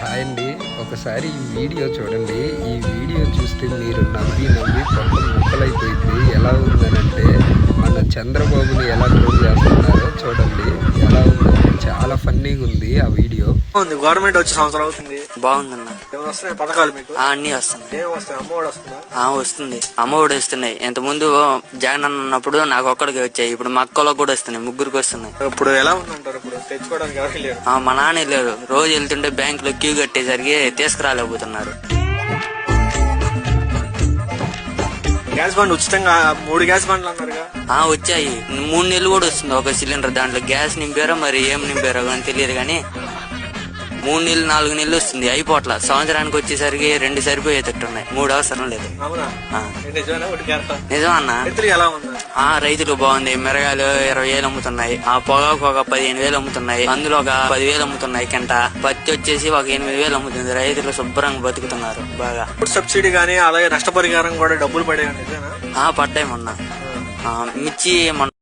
Hi అండి, ఒకసారి ఈ వీడియో చూడండి. ఈ వీడియో చూస్తే మీరు నవ్వి నవ్వి పొట్ట ముక్కలైపోయింది. ఎలా ఉందనంటే మన చంద్రబాబుని ఎలా ట్రోల్ చేస్తున్నారో చూడండి. ఎలా ఉందంటే చాలా ఫన్నీగా ఉంది ఆ వీడియో. గవర్నమెంట్ వచ్చే సంవత్సరం అవుతుంది. బాగుందన్న. వస్తున్నాయి పథకాలు మీకు? అన్ని వస్తున్నాయి. ఏం వస్తాయి? అమ్మఒడి వస్తుందా? వస్తుంది. అమ్మఒడి వస్తున్నాయి. ఇంత ముందు జగన్ అన్న ఉన్నప్పుడు నాకు ఒక్కడికి వచ్చాయి. ఇప్పుడు మా అక్కలో కూడా వస్తున్నాయి, ముగ్గురికి వస్తున్నాయి. ఇప్పుడు ఎలా ఉందంటారు? ఇప్పుడు తెచ్చుకోవడానికి ఎవరు లేరు. మా నాన్న లేరు. రోజు వెళ్తుంటే బ్యాంక్ లో క్యూ కట్టేసరికి తీసుకురాలేకపోతున్నారు. గ్యాస్ బండ్ ఉచితంగా 3 గ్యాస్ బండ్లు అన్నారుగా? వచ్చాయి. 3 నెలలు కూడా వస్తుంది ఒక సిలిండర్. దాంట్లో గ్యాస్ నింపారో మరి ఏం నింపారో కానీ తెలియదు కానీ 3 నెలలు 4 నెలలు వస్తుంది. అయిపోట్ల సంవత్సరానికి వచ్చేసరికి 2 సరిపోయేటట్టున్నాయి. 3 అవసరం లేదు. నిజం అన్న. రైతులు బాగుంది. మిరగాయలు 20,000 అమ్ముతున్నాయి. ఆ పొగాకు ఒక 15,000 అమ్ముతున్నాయి. అందులో ఒక 10,000 అమ్ముతున్నాయి కింట. పత్తి వచ్చేసి ఒక 8,000 అమ్ముతుంది. రైతులు శుభ్రంగా బతుకుతున్నారు బాగా. సబ్సిడీ గానీ అలాగే నష్టపరిహారం కూడా డబ్బులు పడే పడ్డాయి మొన్న. మిర్చి